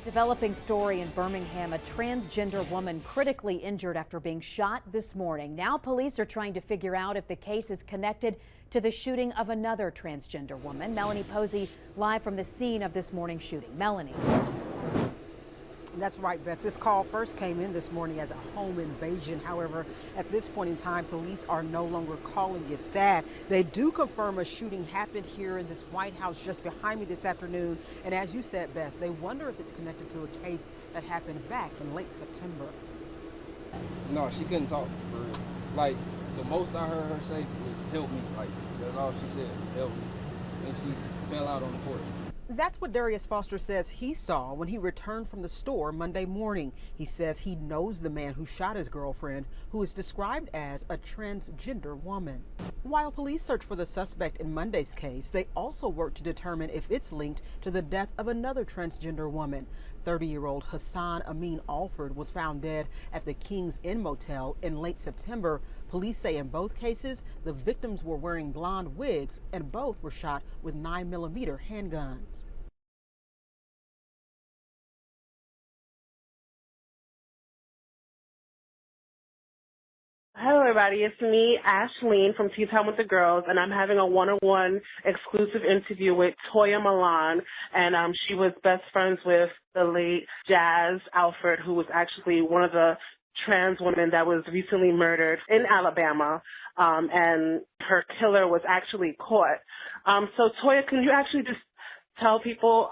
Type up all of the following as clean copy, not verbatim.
Developing story in Birmingham, a transgender woman critically injured after being shot this morning. Now police are trying to figure out if the case is connected to the shooting of another transgender woman. Melanie Posey live from the scene of this morning's shooting. Melanie. That's right, Beth. This call first came in this morning as a home invasion. However, at this point in time, police are no longer calling it that. They do confirm a shooting happened here in this White House just behind me this afternoon. And as you said, Beth, they wonder if it's connected to a case that happened back in late September. No, she couldn't talk for real. Like, the most I heard her say was, "Help me." Like, that's all she said, "Help me." And she fell out on the court. That's what Darius Foster says he saw when he returned from the store Monday morning. He says he knows the man who shot his girlfriend, who is described as a transgender woman. While police search for the suspect in Monday's case, they also work to determine if it's linked to the death of another transgender woman. 30-year-old Hassan Amin Alford was found dead at the Kings Motel in late September. Police say in both cases, the victims were wearing blonde wigs and both were shot with 9mm handguns. Hello, everybody. It's me, Ashleen from Tea Time with the Girls, and I'm having a one-on-one exclusive interview with Toya Milan, and she was best friends with the late Jazz Alford, who was actually one of the trans women that was recently murdered in Alabama, and her killer was actually caught. So, Toya, can you actually just tell people,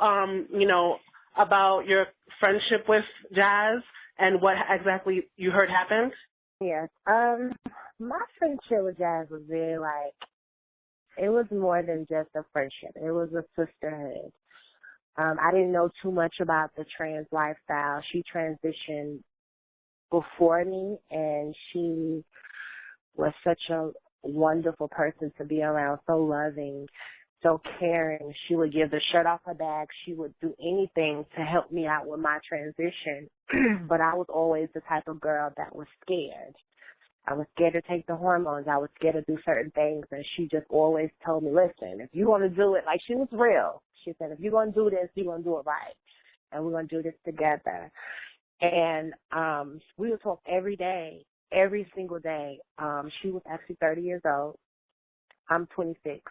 about your friendship with Jazz and what exactly you heard happened? Yes. My friendship with Jazz was very it was more than just a friendship. It was a sisterhood. I didn't know too much about the trans lifestyle. She transitioned before me, and she was such a wonderful person to be around, so loving, so caring. She would give the shirt off her back. She would do anything to help me out with my transition. But I was always the type of girl that was scared. I was scared to take the hormones. I was scared to do certain things. And she just always told me, listen, if you want to do it, like, she was real. She said, if you're going to do this, you're going to do it right. And we're going to do this together. And we would talk every day, every single day. She was actually 30 years old. I'm 26.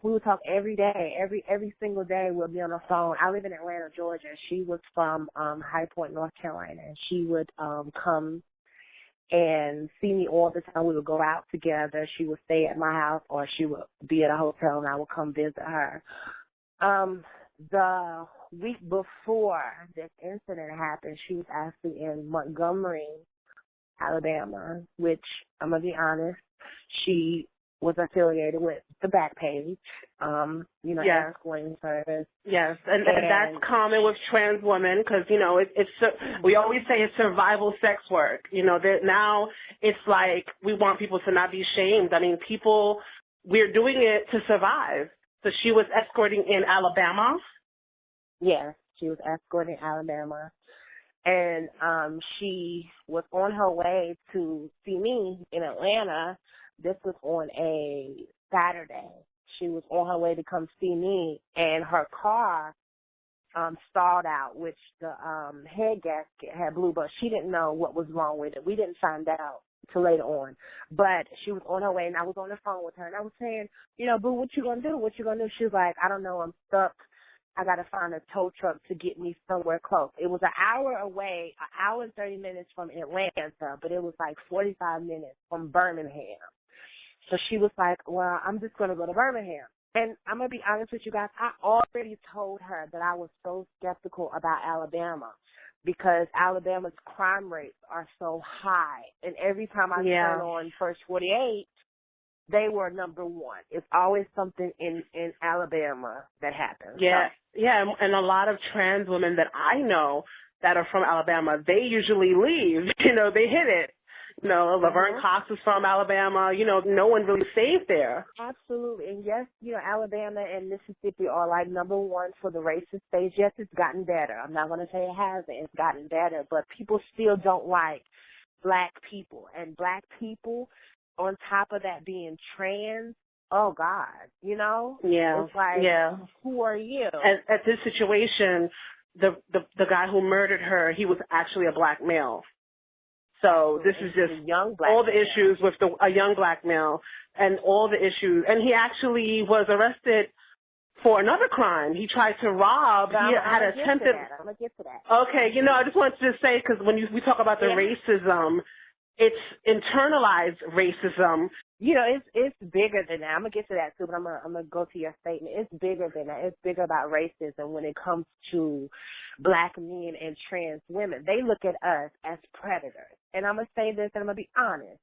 We would talk every day, every single day. We'll be on the phone. I live in Atlanta, Georgia. She was from High Point, North Carolina, and she would come and see me all the time. We would go out together. She would stay at my house, or she would be at a hotel, and I would come visit her. The week before this incident happened, she was actually in Montgomery, Alabama, which, I'm going to be honest, she was affiliated with the Backpage, Yes. escorting service. Yes, and that's common with trans women because, we always say it's survival sex work. That now it's like we want people to not be shamed. I mean, we're doing it to survive. So she was escorting in Alabama? Yes, she was escorting Alabama. And she was on her way to see me in Atlanta. This was on a Saturday. She was on her way to come see me, and her car stalled out, which the head gasket had blew, but she didn't know what was wrong with it. We didn't find out till later on. But she was on her way, and I was on the phone with her, and I was saying, boo, what you going to do? What you going to do? She was like, I don't know, I'm stuck. I got to find a tow truck to get me somewhere close. It was an hour away, an hour and 30 minutes from Atlanta, but it was like 45 minutes from Birmingham. So she was like, well, I'm just going to go to Birmingham. And I'm going to be honest with you guys, I already told her that I was so skeptical about Alabama because Alabama's crime rates are so high. And every time I turn on First 48, they were number one. It's always something in Alabama that happens. Yeah, and a lot of trans women that I know that are from Alabama, they usually leave. They hit it. Laverne Cox is from Alabama. No one really stayed there. Absolutely. And yes, Alabama and Mississippi are like number one for the racist stage. Yes, it's gotten better. I'm not going to say it hasn't. It's gotten better. But people still don't like black people. And black people, on top of that being trans, oh, God, Yeah. It's like, who are you? At this situation, the guy who murdered her, he was actually a black male. So this is just young black all the male. issues with a young black male and all the issues. And he actually was arrested for another crime. He tried to rob. But He had attempted. I'm going to get to that. Okay, I just wanted to say, because when we talk about the racism, it's internalized racism. It's bigger than that. I'm going to get to that too, but I'm gonna go to your statement. It's bigger than that. It's bigger about racism when it comes to black men and trans women. They look at us as predators. And I'm going to say this, and I'm going to be honest.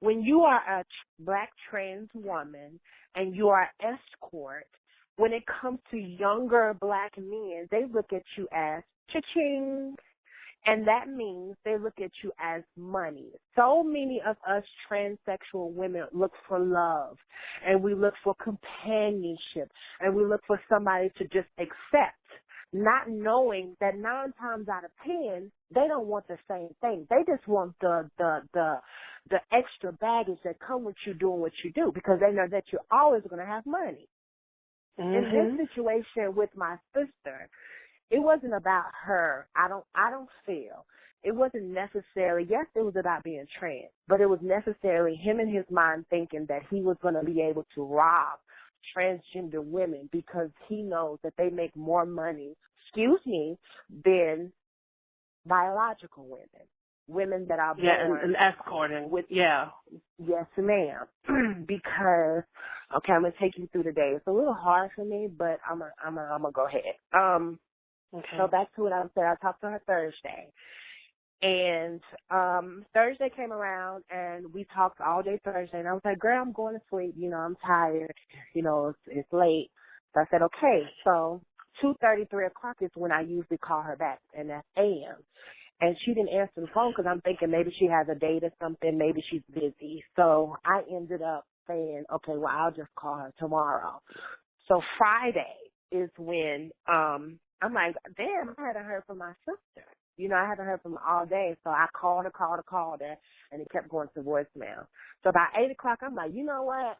When you are a black trans woman and you are an escort, when it comes to younger black men, they look at you as cha-ching. And that means they look at you as money. So many of us transsexual women look for love, and we look for companionship, and we look for somebody to just accept, not knowing that 9 times out of 10, they don't want the same thing. They just want the extra baggage that come with you doing what you do, because they know that you're always going to have money. Mm-hmm. In this situation with my sister, it wasn't about her. I don't feel. It wasn't necessarily, yes, it was about being trans, but it was necessarily him in his mind thinking that he was going to be able to rob transgender women because he knows that they make more money, than biological women that are born. And escorting. Yes, ma'am. Because, okay, I'm going to take you through the day. It's a little hard for me, but I'm gonna go ahead. Okay. So back to what I said. I talked to her Thursday. And Thursday came around, and we talked all day Thursday. And I was like, girl, I'm going to sleep. I'm tired. It's late. So I said, okay. So 2:30, 3 o'clock is when I usually call her back, and that's a.m. And she didn't answer the phone because I'm thinking maybe she has a date or something. Maybe she's busy. So I ended up saying, okay, well, I'll just call her tomorrow. So Friday is when I'm like, damn, I hadn't heard from my sister. I hadn't heard from her all day. So I called her, and it kept going to voicemail. So about 8 o'clock, I'm like, you know what?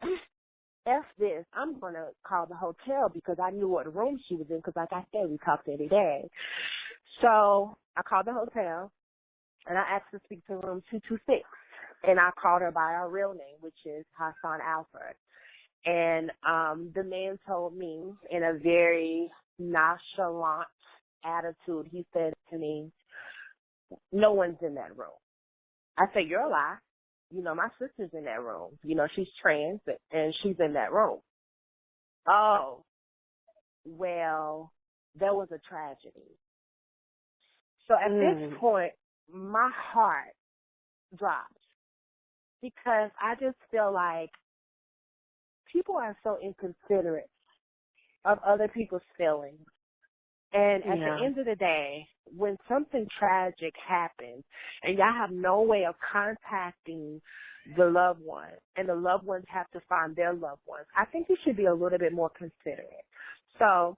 F this. I'm going to call the hotel because I knew what room she was in because, like I said, we talked every day. So I called the hotel, and I asked to speak to room 226. And I called her by her real name, which is Jazz Alford. And the man told me in a very nonchalant attitude, he said to me, no one's in that room. I said, you're a lie. My sister's in that room. She's trans, and she's in that room. Oh, well, there was a tragedy. So at this point, my heart drops because I just feel like people are so inconsiderate of other people's feelings. And at the end of the day, when something tragic happens and y'all have no way of contacting the loved one and the loved ones have to find their loved ones, I think you should be a little bit more considerate. So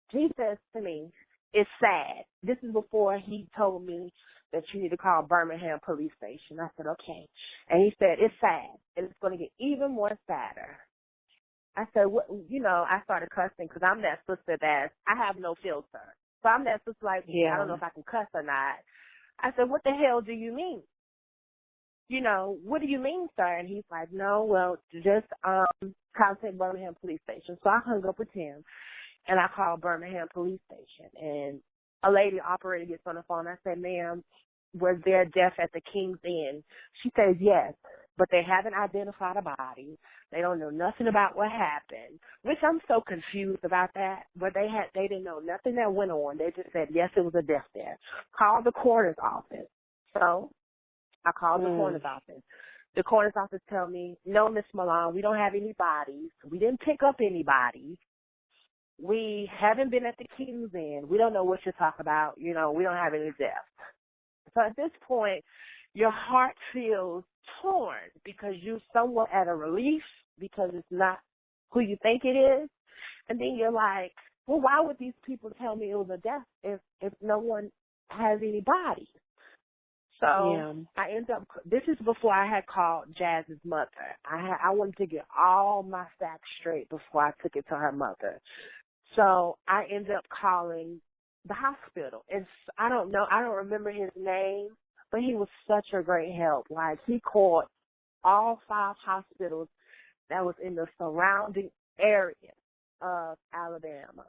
he says to me, it's sad. This is before he told me that you need to call Birmingham police station. I said, okay. And he said, it's sad, and it's going to get even more sadder. I said, what, I started cussing because I'm that sister that I have no filter. So I'm that sister like, I don't know if I can cuss or not. I said, what the hell do you mean? What do you mean, sir? And he's like, no, well, just contact Birmingham police station. So I hung up with him, and I called Birmingham police station. And a lady operator gets on the phone. I said, ma'am, was there a death at the Kings Inn? She says, yes, but they haven't identified a body. They don't know nothing about what happened, which I'm so confused about that. But they didn't know nothing that went on. They just said, yes, it was a death there. Call the coroner's office. So I called the coroner's office. The coroner's office tell me, no, Miss Milan, we don't have any bodies. We didn't pick up any bodies. We haven't been at the Kings Inn. We don't know what you're talking about. We don't have any deaths. So at this point, your heart feels torn because you're somewhat at a relief because it's not who you think it is. And then you're like, well, why would these people tell me it was a death if no one has any bodies? So I end up, this is before I had called Jazz's mother. I wanted to get all my facts straight before I took it to her mother. So I ended up calling the hospital. I don't know, I don't remember his name, but he was such a great help. Like, he called all 5 hospitals that was in the surrounding area of Alabama.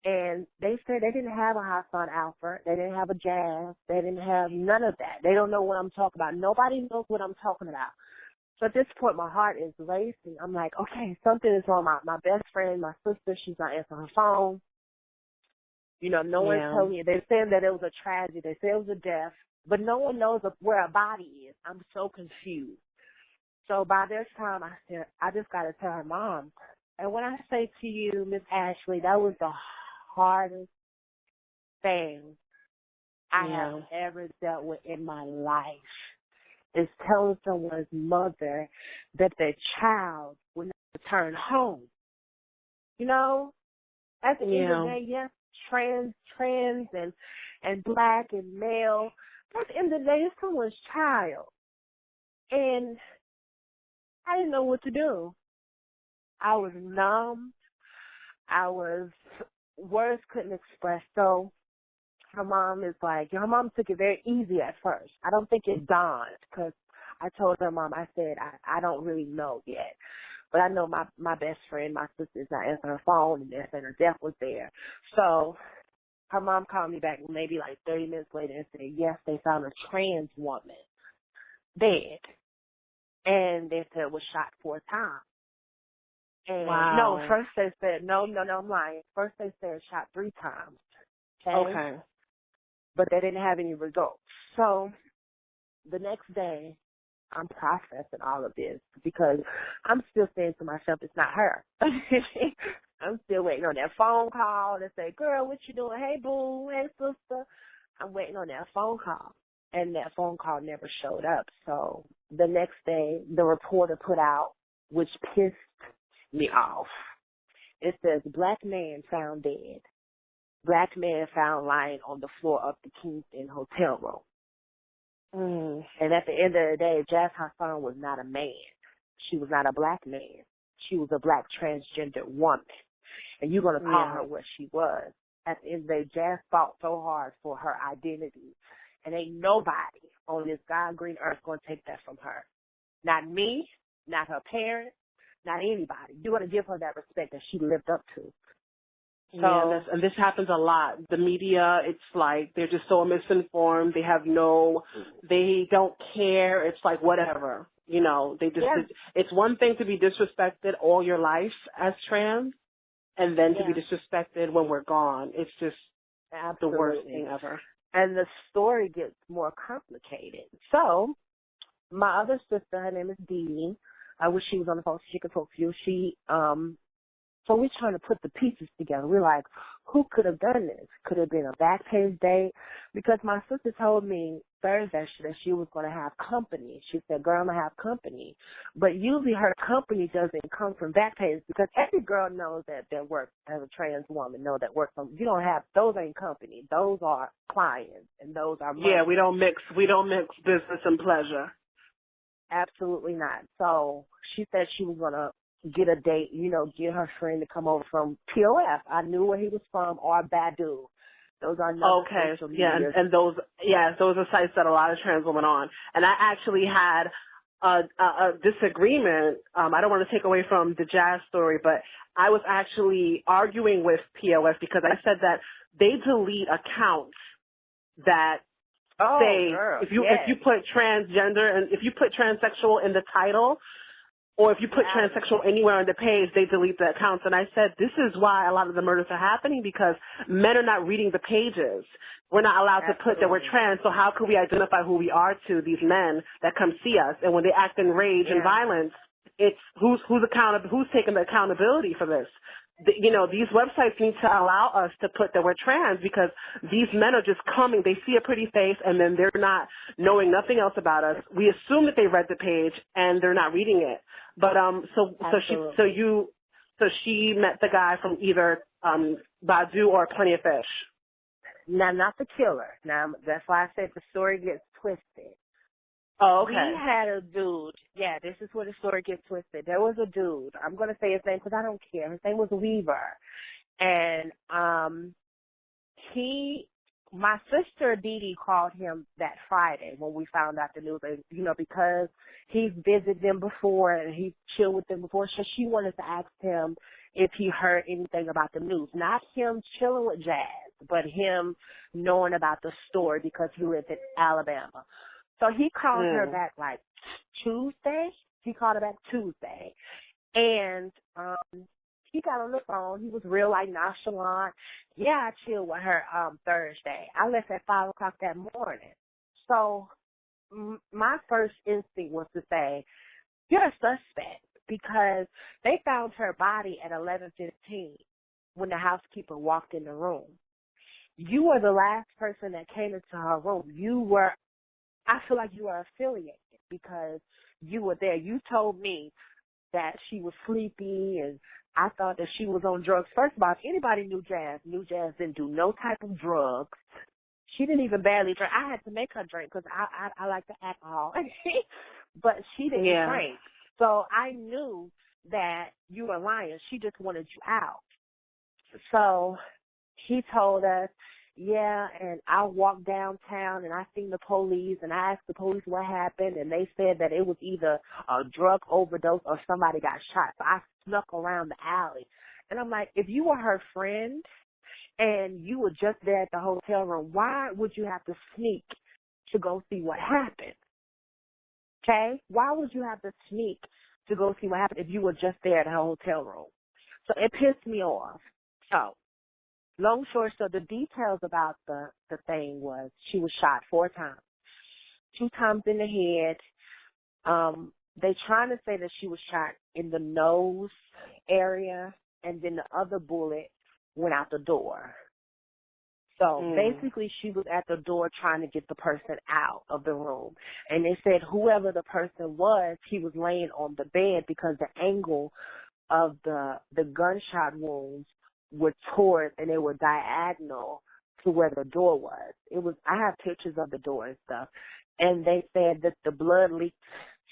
And they said they didn't have a Jazz Alford. They didn't have a Jazz. They didn't have none of that. They don't know what I'm talking about. Nobody knows what I'm talking about. So at this point, my heart is racing. I'm like, okay, something is wrong. My best friend, my sister, she's not answering her phone. You know, no one's telling me. They're saying that it was a tragedy. They say it was a death. But no one knows where a body is. I'm so confused. So by this time, I said, I just got to tell her mom. And when I say to you, Miss Ashley, that was the hardest thing I have ever dealt with in my life, is telling someone's mother that their child will not return home. You know, at the end of the day, yes, trans and black and male, but at the end of the day, it's someone's child. And I didn't know what to do. I was numb. Words couldn't express. So her mom is like, her mom took it very easy at first. I don't think it dawned, because I told her mom, I said, I don't really know yet. But I know my best friend, my sister's not answering her phone, and they're saying her death was there. So her mom called me back maybe like 30 minutes later and said, yes, they found a trans woman dead. And they said it was shot 4 times. And no, first they said, no, I'm lying. First they said shot 3 times. Okay. But they didn't have any results. So the next day, I'm processing all of this, because I'm still saying to myself, it's not her. I'm still waiting on that phone call to say, girl, what you doing? Hey, boo. Hey, sister. I'm waiting on that phone call. And that phone call never showed up. So the next day, the reporter put out, which pissed me off. It says, black man found dead. Black man found lying on the floor of the Kings Hotel room. And at the end of the day, Jazz Alford was not a man. She was not a black man. She was a black transgender woman. And you're going to call her what she was. At the end of the day, Jazz fought so hard for her identity. And ain't nobody on this God green earth going to take that from her. Not me, not her parents, not anybody. You're going to give her that respect that she lived up to. So, and this happens a lot. The media, it's like they're just so misinformed. They don't care. It's like whatever. You know, it's one thing to be disrespected all your life as trans, and then to be disrespected when we're gone. It's just the worst thing ever. And the story gets more complicated. So my other sister, her name is Dee. I wish she was on the phone so she could talk to you. So we're trying to put the pieces together. We're like, who could have done this? Could it have been a back page date? Because my sister told me Thursday that she was going to have company. She said, girl, I'm going to have company. But usually her company doesn't come from back page, because every girl knows that works as a trans woman, know that works from, you don't have, those ain't company. Those are clients, and those are money. Yeah, we don't mix business and pleasure. Absolutely not. So she said she was going to get a date, get her friend to come over from POF. I knew where he was from, or Badu. Those are not social media. And those are sites that a lot of trans women on. And I actually had a disagreement. I don't want to take away from the Jazz story, but I was actually arguing with POF because I said that they delete accounts that say if you put transgender and if you put transsexual in the title, or if you put transsexual anywhere on the page, they delete the accounts. And I said, this is why a lot of the murders are happening, because men are not reading the pages. We're not allowed to put that we're trans, so how could we identify who we are to these men that come see us? And when they act in rage and violence, it's who's taking the accountability for this? These websites need to allow us to put that we're trans, because these men are just coming. They see a pretty face, and then they're not knowing nothing else about us. We assume that they read the page, and they're not reading it. But so she met the guy from either Badu or Plenty of Fish. Now, not the killer. Now, that's why I said the story gets twisted. Oh, okay. We had a dude. Yeah, this is where the story gets twisted. There was a dude. I'm going to say his name because I don't care. His name was Weaver. And My sister Dee Dee called him that Friday when we found out the news, you know, because he's visited them before and he's chilled with them before. So she wanted to ask him if he heard anything about the news. Not him chilling with Jazz, but him knowing about the story because he lived in Alabama. So he called her back like Tuesday. He called her back Tuesday. And he got on the phone. He was real, like, nonchalant. Yeah, I chilled with her Thursday. I left at 5 o'clock that morning. So my first instinct was to say, you're a suspect, because they found her body at 11:15 when the housekeeper walked in the room. You were the last person that came into her room. I feel like you were affiliated because you were there. You told me that she was sleepy, and I thought that she was on drugs. First of all, if anybody knew Jazz didn't do no type of drugs. She didn't even barely drink. I had to make her drink because I like the alcohol. But she didn't drink. So I knew that you were lying. She just wanted you out. So he told us, yeah, and I walked downtown and I seen the police and I asked the police what happened, and they said that it was either a drug overdose or somebody got shot. So I snuck around the alley. And I'm like, if you were her friend and you were just there at the hotel room, why would you have to sneak to go see what happened? Okay? Why would you have to sneak to go see what happened if you were just there at her hotel room? So it pissed me off. So long short, so the details about the thing was she was shot 4 times. 2 times in the head. They trying to say that she was shot in the nose area, and then the other bullet went out the door. So basically she was at the door trying to get the person out of the room. And they said whoever the person was, he was laying on the bed because the angle of the gunshot wounds were towards, and they were diagonal to where the door was. I have pictures of the door and stuff. And they said that her blood leaked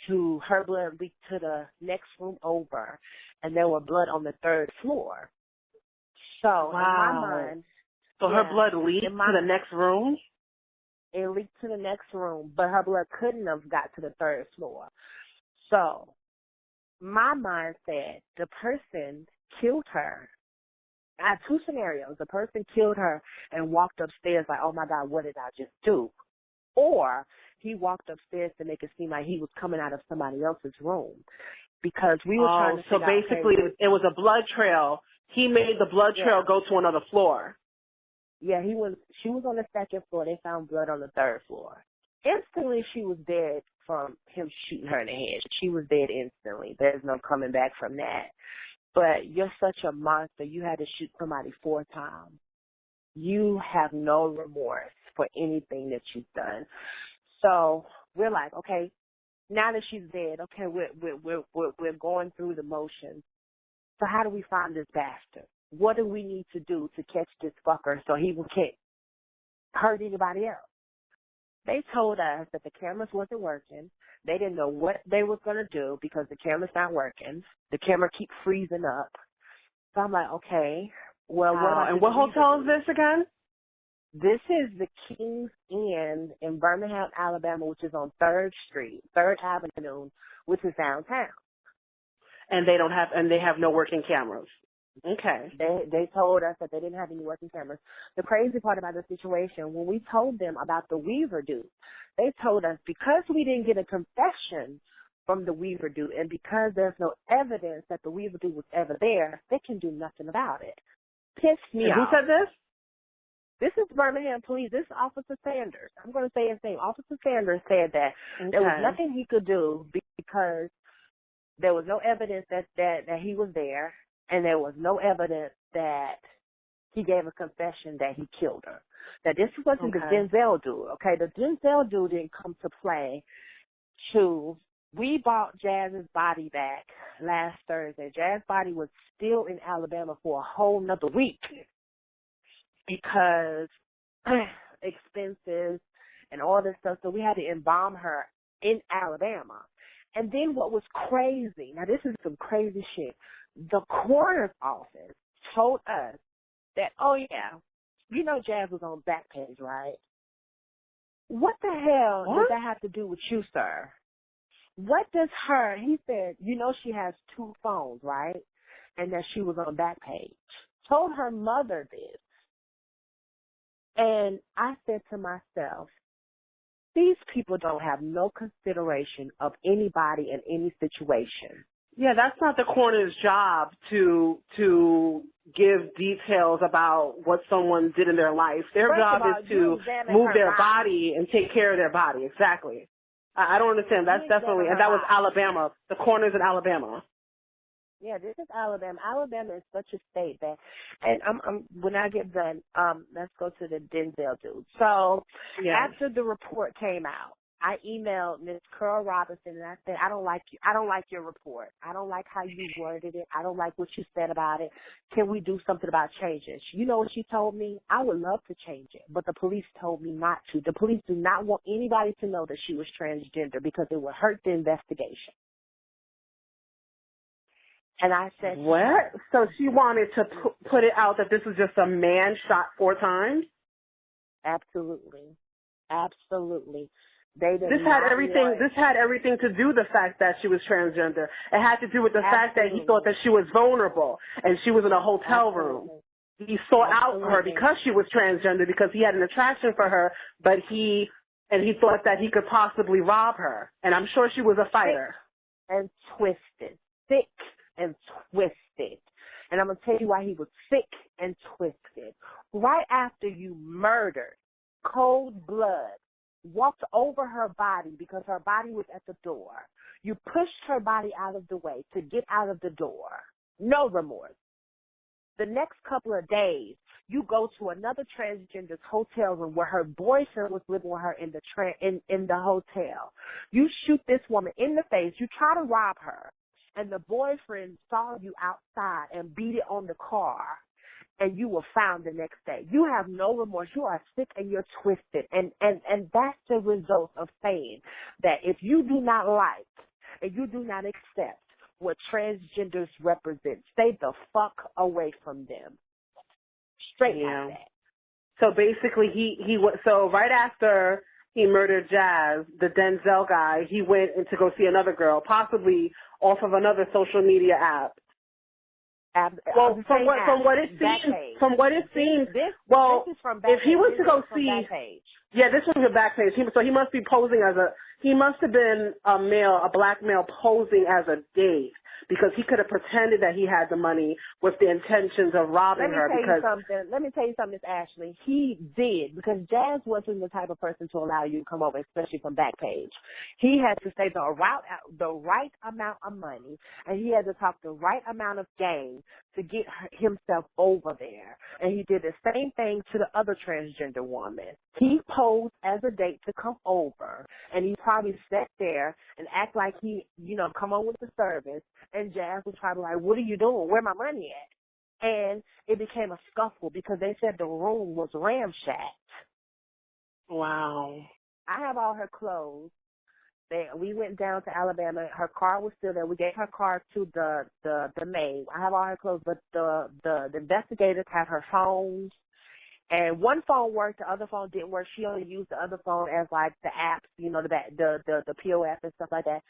to the next room over, and there was blood on the 3rd floor. So in my mind, so her blood leaked to the next room? It leaked to the next room, but her blood couldn't have got to the 3rd floor. So my mind said the person killed her. I have 2 scenarios. The person killed her and walked upstairs like, oh, my God, what did I just do? Or he walked upstairs to make it seem like he was coming out of somebody else's room, because we were trying to figure out. So basically it was a blood trail. He made the blood trail go to another floor. Yeah, she was on the 2nd floor. They found blood on the 3rd floor. Instantly, she was dead from him shooting her in the head. She was dead instantly. There's no coming back from that. But you're such a monster. You had to shoot somebody 4 times. You have no remorse for anything that you've done. So we're like, okay, now that she's dead, okay, we're going through the motions. So how do we find this bastard? What do we need to do to catch this fucker so he can't hurt anybody else? They told us that the cameras wasn't working. They didn't know what they was going to do because the camera's not working. The camera keeps freezing up. So I'm like, okay, well, what about and what hotel is this again? This is the Kings Inn in Birmingham, Alabama, which is on 3rd Street, 3rd Avenue, which is downtown. And they have no working cameras. Okay. They told us that they didn't have any working cameras. The crazy part about the situation, when we told them about the Weaver dude, they told us because we didn't get a confession from the Weaver dude, and because there's no evidence that the Weaver dude was ever there, they can do nothing about it. Pissed me off. Who said this? This is Birmingham Police. This is Officer Sanders. I'm going to say his name. Officer Sanders said that there was nothing he could do because there was no evidence that he was there, and there was no evidence that he gave a confession that he killed her. That this wasn't the Denzel dude, okay? The Denzel dude didn't come to play we bought Jazz's body back last Thursday. Jazz's body was still in Alabama for a whole nother week because expenses and all this stuff, so we had to embalm her in Alabama. And then what was crazy, now this is some crazy shit, the coroner's office told us that, oh yeah, You know Jazz was on Backpage, right? What the hell does that have to do with you, sir? What does he said, you know she has 2 phones, right? And that she was on Backpage. Told her mother this. And I said to myself, these people don't have no consideration of anybody in any situation. Yeah, that's not the coroner's job to give details about what someone did in their life. Their job is to move their body and take care of their body. Exactly. I don't understand. That's definitely, and that was Alabama. The coroner's in Alabama. Yeah, this is Alabama. Alabama is such a state that, and I'm when I get done, let's go to the Denzel dude. So after the report came out, I emailed Ms. Carl Robinson and I said, I don't like your report. I don't like how you worded it. I don't like what you said about it. Can we do something about changing it? You know what she told me? I would love to change it, but the police told me not to. The police do not want anybody to know that she was transgender because it would hurt the investigation. And I said, what? So she wanted to put it out that this was just a man shot 4 times? Absolutely. Absolutely. This had everything to do with the fact that she was transgender. It had to do with the fact that he thought that she was vulnerable and she was in a hotel room. He sought out her because she was transgender because he had an attraction for her, but he thought that he could possibly rob her. And I'm sure she was a fighter. And twisted. Sick and twisted. And I'm going to tell you why he was sick and twisted. Right after you murdered, cold blood, walked over her body because her body was at the door. You pushed her body out of the way to get out of the door. No remorse. The next couple of days, you go to another transgender's hotel room where her boyfriend was living with her in the hotel. You shoot this woman in the face. You try to rob her. And the boyfriend saw you outside and beat it on the car, and you were found the next day. You have no remorse. You are sick and you're twisted. And that's the result of saying that if you do not like and you do not accept what transgenders represent, stay the fuck away from them. Straight out of that. So basically, so right after he murdered Jazz, the Denzel guy, he went in to go see another girl, possibly off of another social media app. Well, from what it seems, if he was to go see, this was a Backpage. So he must be posing he must have been a black male posing as a date because he could have pretended that he had the money with the intentions of robbing her. Let me tell you something, Miss Ashley. He did, because Jazz wasn't the type of person to allow you to come over, especially from Backpage. He had to say the right amount of money, and he had to talk the right amount of game to get himself over there. And he did the same thing to the other transgender woman. He posed as a date to come over, and he probably sat there and act like he, come on with the service, and Jazz was probably like, what are you doing? Where my money at? And it became a scuffle because they said the room was ramshacked. Wow. I have all her clothes. We went down to Alabama. Her car was still there. We gave her car to the maid. I have all her clothes, but the investigators had her phones. And one phone worked, the other phone didn't work. She only used the other phone as like the apps, the POF and stuff like that.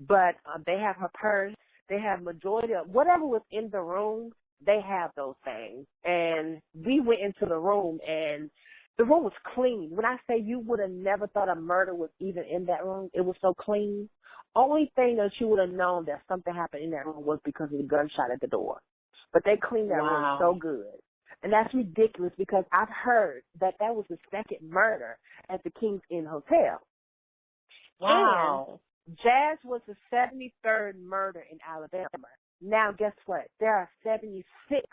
But they have her purse. They have majority of whatever was in the room. They have those things. And we went into the room, and the room was clean. When I say you would have never thought a murder was even in that room, it was so clean. Only thing that you would have known that something happened in that room was because of the gunshot at the door. But they cleaned that room so good. And that's ridiculous because I've heard that was the second murder at the Kings Motel. Wow. And Jazz was the 73rd murder in Alabama. Now, guess what? There are 76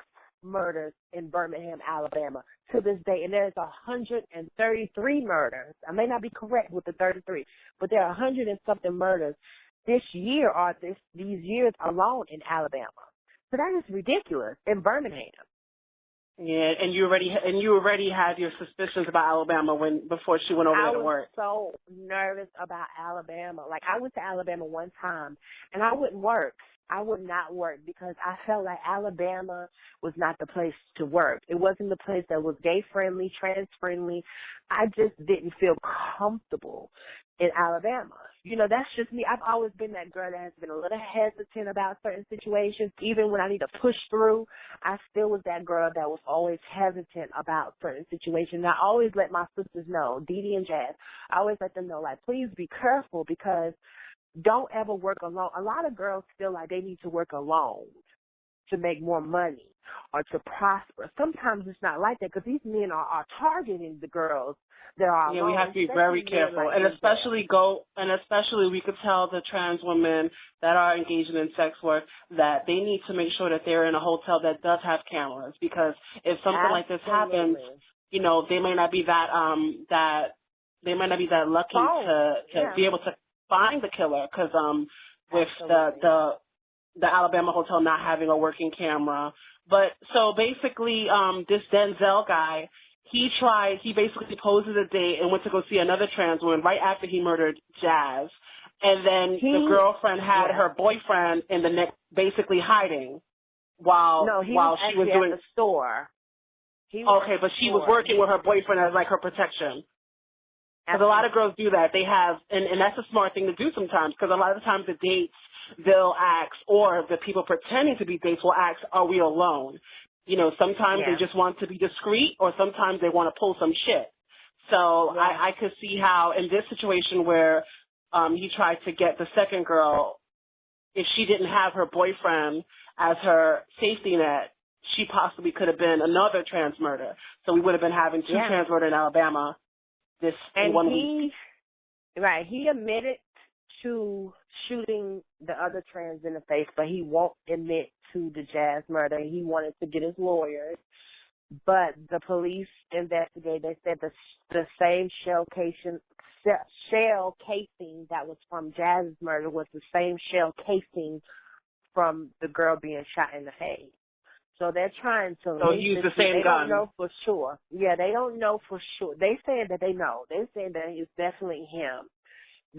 murders in Birmingham, Alabama to this day, and there's 133 murders. I may not be correct with the 33, but there are 100 and something murders this year or these years alone in Alabama. So that is ridiculous in Birmingham. Yeah, and you already had your suspicions about Alabama before she went over there to work. I was so nervous about Alabama. Like, I went to Alabama one time, and I wouldn't work. I would not work because I felt like Alabama was not the place to work. It wasn't the place that was gay friendly, trans friendly. I just didn't feel comfortable in Alabama. You know, that's just me. I've always been that girl that has been a little hesitant about certain situations. Even when I need to push through, I still was that girl that was always hesitant about certain situations. I always let my sisters know, Dee Dee and Jazz, I always let them know, like, please be careful because don't ever work alone. A lot of girls feel like they need to work alone to make more money or to prosper. Sometimes it's not like that because these men are targeting the girls that are Yeah, alone. we have to be very careful, Like and especially we could tell the trans women that are engaging in sex work that they need to make sure that they're in a hotel that does have cameras, because if something like this happens, you know, they may not be that lucky to be able to find the killer, because with the Alabama hotel not having a working camera. But so basically, this Denzel guy, he basically posed as a date and went to go see another trans woman right after he murdered Jazz. And then the girlfriend had her boyfriend in the next, basically hiding while she was doing at the store. Okay, but she was working with her boyfriend as like her protection. Because a lot of girls do that. They have, and that's a smart thing to do sometimes, because a lot of the times the dates, they'll ask, or the people pretending to be dates will ask, are we alone? You know, sometimes they just want to be discreet, or sometimes they want to pull some shit. So I could see how in this situation where he tried to get the second girl, if she didn't have her boyfriend as her safety net, she possibly could have been another trans murder. So we would have been having two trans murders in Alabama this one week. Right. He admitted to shooting the other trans in the face, but he won't admit to the Jazz murder. He wanted to get his lawyers. But the police investigated. They said the same shell casing that was from Jazz's murder was the same shell casing from the girl being shot in the face. So they're trying to use the same gun. They don't know for sure. Yeah, they don't know for sure. They saying that they know. They saying that it's definitely him.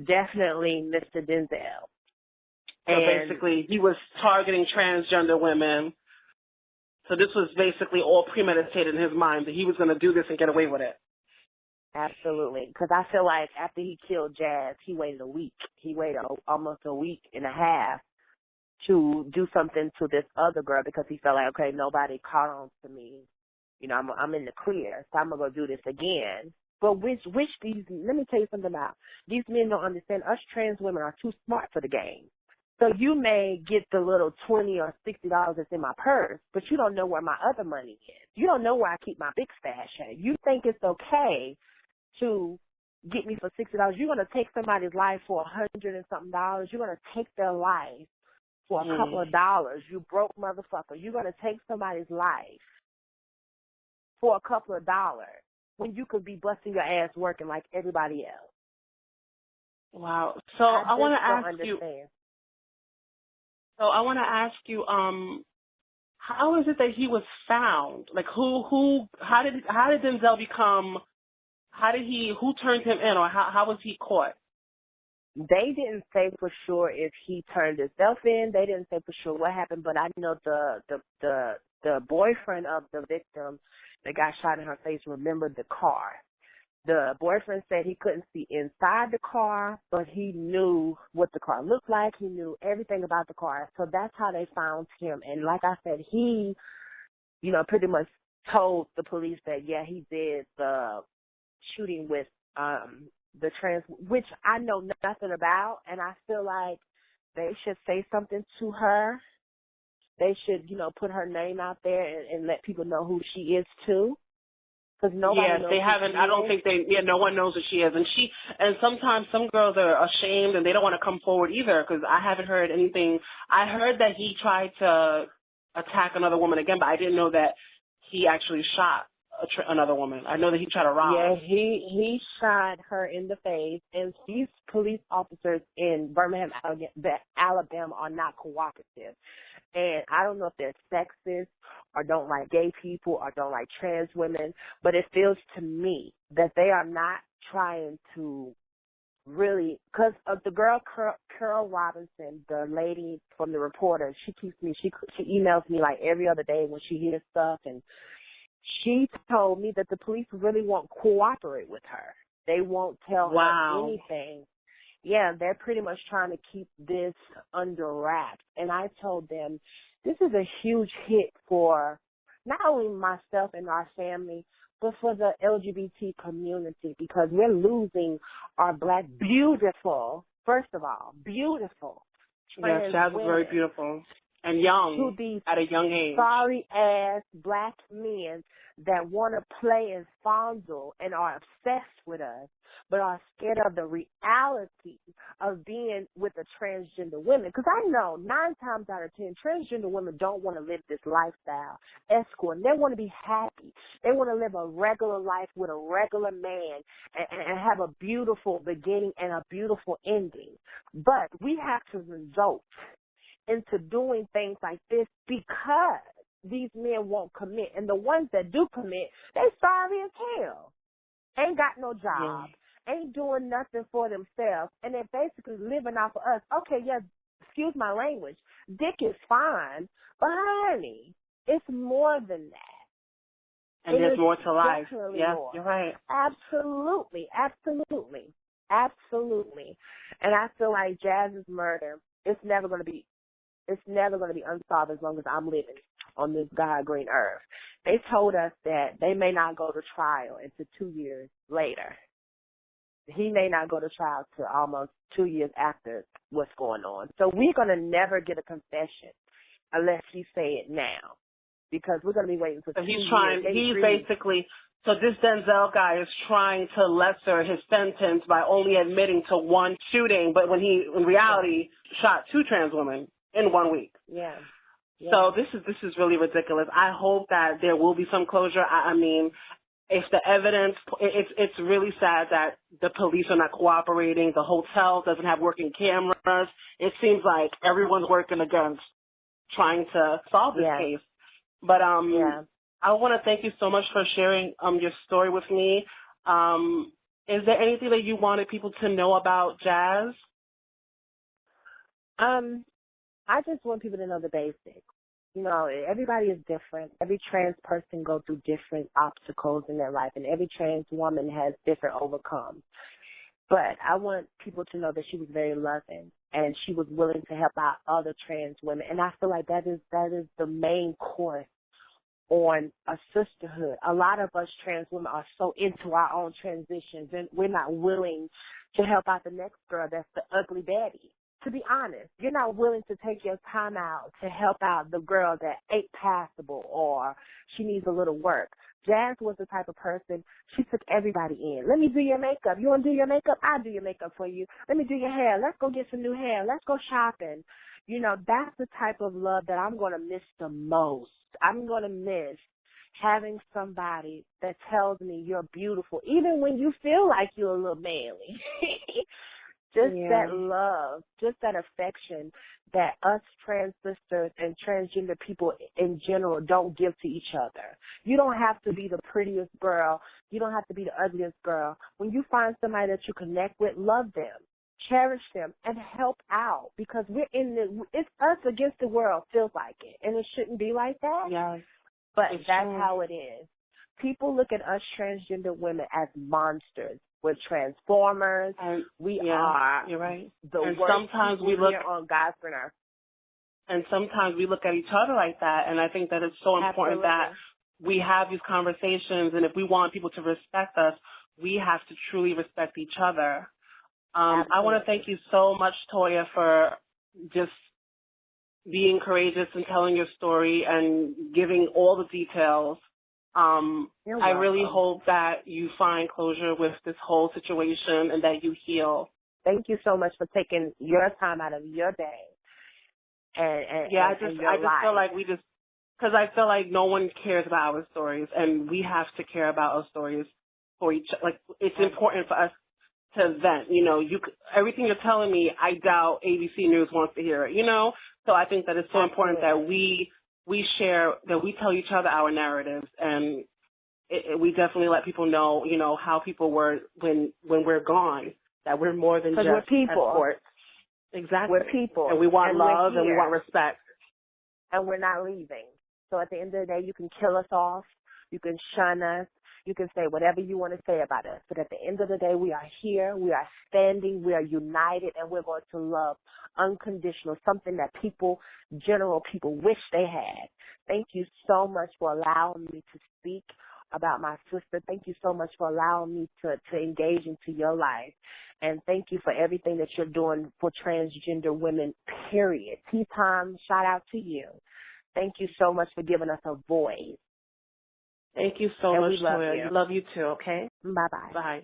Definitely Mr. Denzel. So basically, he was targeting transgender women. So this was basically all premeditated in his mind that he was going to do this and get away with it. Absolutely. Because I feel like after he killed Jazz, he waited a week. He waited almost a week and a half to do something to this other girl because he felt like, okay, nobody caught on to me. You know, I'm in the clear, so I'm going to go do this again. But let me tell you something about, these men don't understand us trans women are too smart for the game. So you may get the little $20 or $60 that's in my purse, but you don't know where my other money is. You don't know where I keep my big stash at. You think it's okay to get me for $60. You're going to take somebody's life for $100 and something. You're going to take their life for a couple of dollars. You broke motherfucker. You're going to take somebody's life for a couple of dollars when you could be busting your ass working like everybody else. Wow. So I want to ask you. So I want to ask you, how is it that he was found? Like, how did Denzel become? Who turned him in, or how was he caught? They didn't say for sure if he turned himself in. They didn't say for sure what happened, but I know the boyfriend of the victim that got shot in her face remembered the car. The boyfriend said he couldn't see inside the car, but he knew what the car looked like. He knew everything about the car. So that's how they found him. And like I said, he, pretty much told the police that, yeah, he did the shooting with the trans, which I know nothing about. And I feel like they should say something to her. They should, put her name out there and let people know who she is too. Knows they haven't. I don't think no one knows who she is, and sometimes some girls are ashamed and they don't want to come forward either because I haven't heard anything. I heard that he tried to attack another woman again, but I didn't know that he actually shot another woman. I know that he tried to rob. Yeah, he shot her in the face, and these police officers in Birmingham, Alabama, are not cooperative. And I don't know if they're sexist or don't like gay people or don't like trans women, but it feels to me that they are not trying to really, because of the girl, Carol Robinson, the lady from the Reporter, she emails me like every other day when she hears stuff, and she told me that the police really won't cooperate with her. They won't tell her anything. Yeah, they're pretty much trying to keep this under wraps. And I told them, this is a huge hit for not only myself and our family, but for the LGBT community, because we're losing our Black, beautiful, first of all, beautiful Yes, trans Jazz is women very beautiful and young, to these at a young age. sorry-ass Black men that want to play as Fonzo and are obsessed with us, but are scared of the reality of being with a transgender woman. Because I know 9 times out of 10, transgender women don't want to live this lifestyle, escort. They want to be happy. They want to live a regular life with a regular man and have a beautiful beginning and a beautiful ending. But we have to resort into doing things like this because these men won't commit. And the ones that do commit, they sorry as hell. Ain't got no job. Ain't doing nothing for themselves. And they're basically living off of us. Okay, yes, excuse my language. Dick is fine. But honey, it's more than that. And there's more to life. Yeah, you're right. Absolutely. And I feel like Jazz's murder, it's never going to be unsolved as long as I'm living on this God green earth. They told us that they may not go to trial until 2 years later. He may not go to trial till almost 2 years after what's going on. So we're going to never get a confession unless he say it now, because we're going to be waiting for 2 years. So this Denzel guy is trying to lesser his sentence by only admitting to one shooting, but when he, in reality, shot 2 trans women in 1 week. Yeah. So this is really ridiculous. I hope that there will be some closure. I mean, if the evidence, it's really sad that the police are not cooperating. The hotel doesn't have working cameras. It seems like everyone's working against trying to solve this case. But I want to thank you so much for sharing your story with me. Is there anything that you wanted people to know about Jazz? I just want people to know the basics. You know, everybody is different. Every trans person goes through different obstacles in their life, and every trans woman has different overcomes. But I want people to know that she was very loving, and she was willing to help out other trans women. And I feel like that is the main course on a sisterhood. A lot of us trans women are so into our own transitions, and we're not willing to help out the next girl that's the ugly baddie. To be honest, you're not willing to take your time out to help out the girl that ain't passable or she needs a little work. Jazz was the type of person, she took everybody in. Let me do your makeup. You want to do your makeup? I'll do your makeup for you. Let me do your hair. Let's go get some new hair. Let's go shopping. You know, that's the type of love that I'm going to miss the most. I'm going to miss having somebody that tells me you're beautiful, even when you feel like you're a little manly. Just that love, just that affection that us trans sisters and transgender people in general don't give to each other. You don't have to be the prettiest girl. You don't have to be the ugliest girl. When you find somebody that you connect with, love them, cherish them, and help out, because it's us against the world, feels like it. And it shouldn't be like that. Yes. But that's how it is. People look at us transgender women as monsters. We're transformers. And we are. You're right. The and worst sometimes people we look here on God's green earth. And sometimes we look at each other like that. And I think that it's so important that we have these conversations. And if we want people to respect us, we have to truly respect each other. I want to thank you so much, Toya, for just being courageous and telling your story and giving all the details. I really hope that you find closure with this whole situation and that you heal. Thank you so much for taking your time out of your day. I just feel like because I feel like no one cares about our stories, and we have to care about our stories for each. Like, it's important for us to vent. You know, everything you're telling me, I doubt ABC News wants to hear it. You know, so I think that it's so important that we share, that we tell each other our narratives, and we definitely let people know, you know, how people were when we're gone. that we're more than just Because we're people. escorts. Exactly. We're people. And we want and love and we want respect. And we're not leaving. So at the end of the day, you can kill us off. You can shun us. You can say whatever you want to say about us. But at the end of the day, we are here. We are standing. We are united. And we're going to love unconditional, something that general people wish they had. Thank you so much for allowing me to speak about my sister. Thank you so much for allowing me to engage into your life. And thank you for everything that you're doing for transgender women, period. Tea Time, shout out to you. Thank you so much for giving us a voice. Thank you so And much, we love Toya. you. Love you too, okay? Bye-bye. Bye.